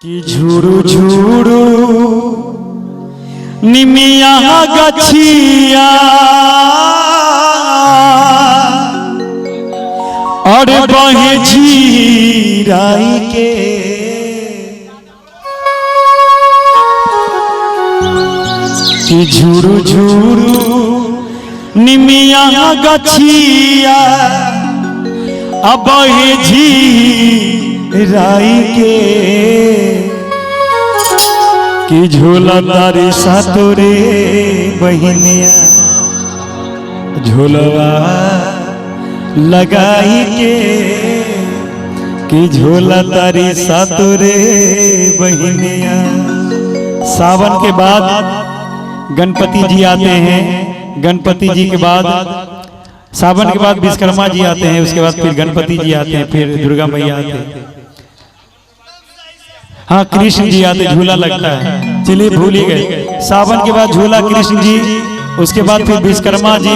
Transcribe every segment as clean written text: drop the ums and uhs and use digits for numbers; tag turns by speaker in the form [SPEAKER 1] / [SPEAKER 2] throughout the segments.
[SPEAKER 1] कि झुरु झुरु निमिया गछिया और बहे झीराई के कि झुरु झुरु निमिया गछिया अब बहे झीराई के कि झूला तारी सातोरे बहनिया झूलवा लगाई के कि झूला तारी सातोरे बहनिया। सावन के बाद गणपति जी आते हैं, गणपति जी के बाद सावन के बाद विश्वकर्मा जी आते हैं, उसके बाद फिर गणपति जी आते हैं, फिर दुर्गा मैया आते हैं, हाँ कृष्ण जी आते, झूला लगता है। चलिए भूल ही गए, सावन के बाद झूला कृष्ण जी, उसके बाद फिर विश्वकर्मा जी,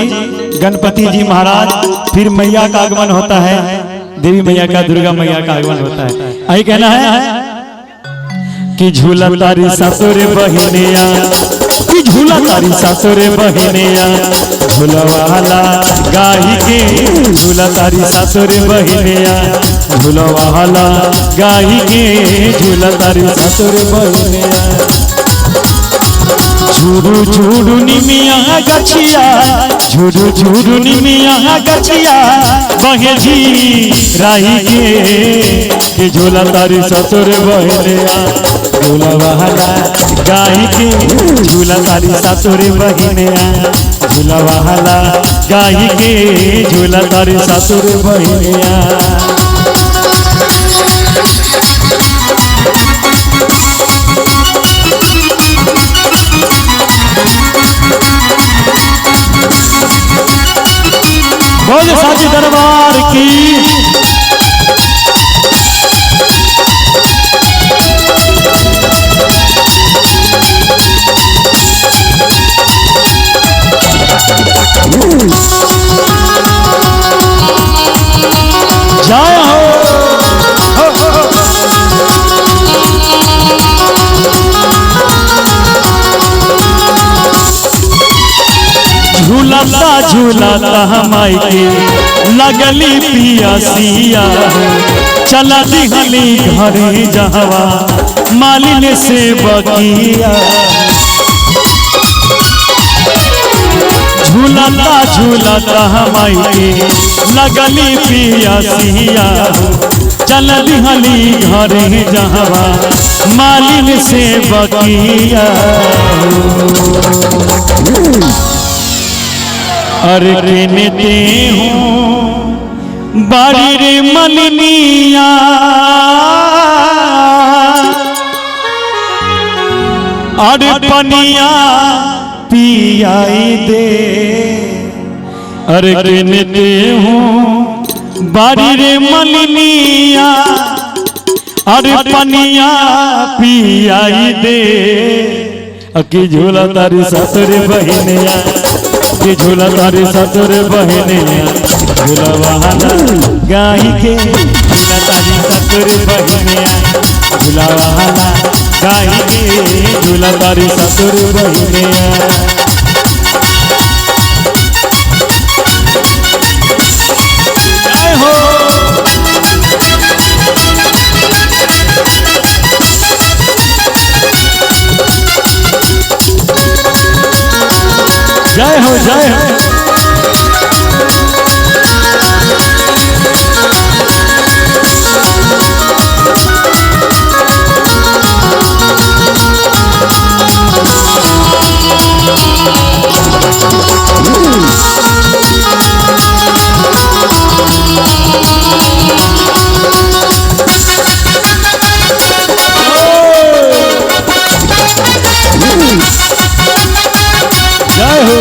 [SPEAKER 1] गणपति जी महाराज, फिर मैया का आगमन होता है, देवी मैया का, दुर्गा मैया का आगमन होता है। आई कहना है कि झूला तारी सासुरे बहिनिया, कि झूला तारी सासुरे बहिनिया झूलवाला गाही के, झूला तारी सासुरे बहिनिया झूलवाला गाही के, झूला तारी सासुरे बहिनिया। झुरु झुरु निमिया गछिया, झुरु झुरु निमिया गछिया बहे झीराई के झूला तारी ससुर बहिनिया झूलवाला गाही के, झूला तारी ससुर बहिनिया झूलवाला गाही के, झूला तारी ससुर बहिनिया। बोल साची दरबार की। जय हो झूलता झूलता हमाई के लगली पियासिया, चला दिहली घरे जहवा मालिन से बकिया। झूलता झूलता हमाई के लगली पियासिया, चल दिहली घरे जहवा मालिन से बकिया। अरे केनेते हूँ बाड़ी रे मलिनिया, अरे पनिया पियाई दे। अरे केनेते हूँ बाड़ी रे मलिनिया, अरे पनिया पियाई दे। कि झूला तारी ससुर बहिनिया, कि झूला तारी ससुर बहिनिया झूलवाला गाही के, झूला तारी ससुर बहिनिया झूलवाला गाही के, झूला तारी ससुर बहिनिया। जय हो जय हो जय हो। जय हो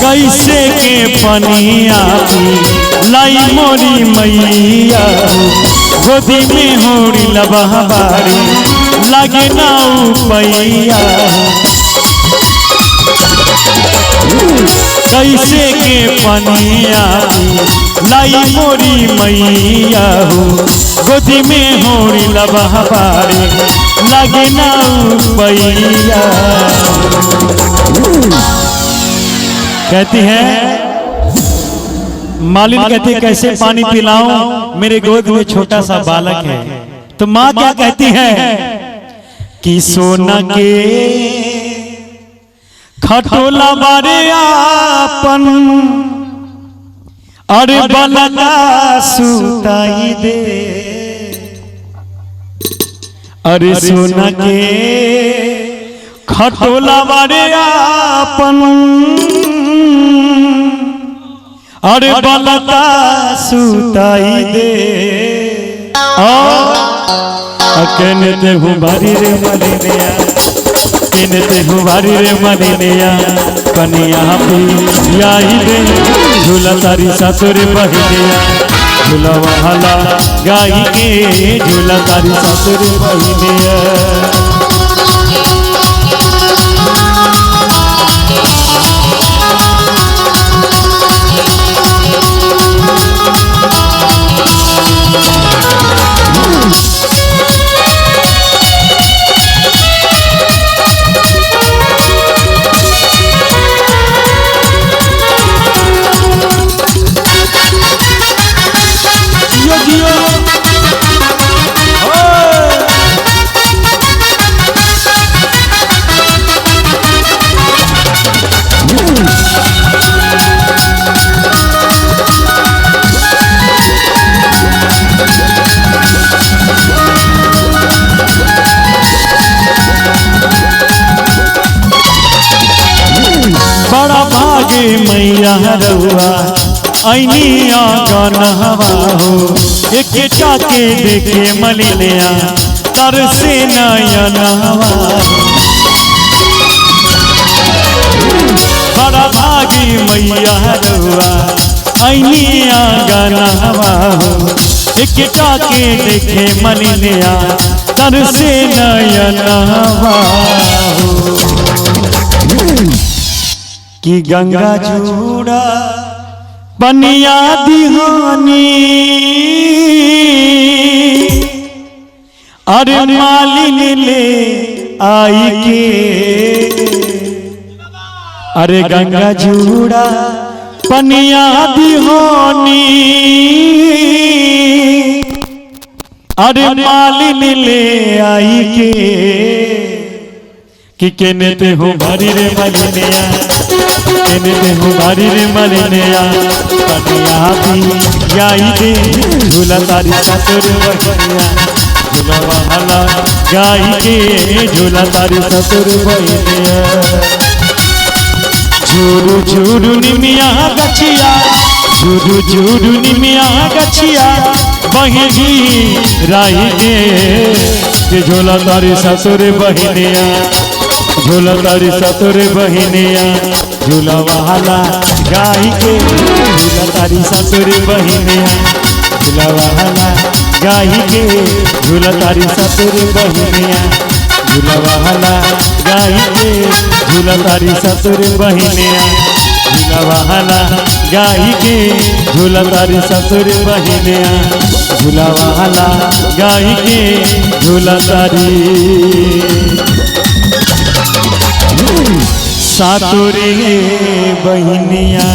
[SPEAKER 1] कैसे के पनिया लाई मोरी मैया, गोदी में होड़ी लबहबारी लगे नाऊ पैया। कैसे के पनिया लाई मोरी मैया हो गोदी में होरी लबहबारे लगे ना पैया। कहती है मालिन, कहती है कैसे पानी पिलाऊं, मेरे गोद में छोटा सा बालक है। तो माँ क्या कहती है कि सोना के खटोला बारे आपन अरे बलका सुताई दे। अरे सोना के खटोला बारे आपन अरे बलका सुताई दे। कहने ते हूँ भारी रे मलिनिया, कहने ते हूँ भारी रे मलिनिया, कनिया पियाई दे झूला तारी ससुर बहिनिया। झूला वाला गाई के झूला तारी ससुर बहिनिया। बड़ा भागे मैया रउआ ऐनी आंगनवा हो एक टाके देखे मलिनिया तरसे नयनवा। बड़ा भागे मैया रउआ ऐनी आंगनवा हो एक टाके देखे मलिनिया तरसे नयनवा हो। कि गंगा जूड़ा बनिया दिहानी अरे मालिन ले आई के। अरे गंगा जूड़ा बनिया दिहानी अरे मालिन ले आई के। कि केने ते हूँ भारी रे मलिनिया, केने ते हूँ भारी रे मलिनिया, कनिया पियाई दे झूला तारी ससुर बहिनिया। झूला वाला गाई के झूला तारी ससुर बहिनिया। झूरू झूरू निमिया गछिया, झूरू झूरू निमिया गछिया बहिनी राई दे झूला तारी ससुर बहिनिया। झूला तारी ससुर बहिनिया। झूला वाला गाई के झूला तारी ससुर बहिनिया। झूला वाला गाई के झूला तारी ससुर बहिनिया। झूला वाला गाई के झूला तारी ससुर बहिनिया। झूला वाला गाई के झूला तारी ससुर बहिनिया। झूला वाला गाई के झूला तारी ससुर बहिनिया।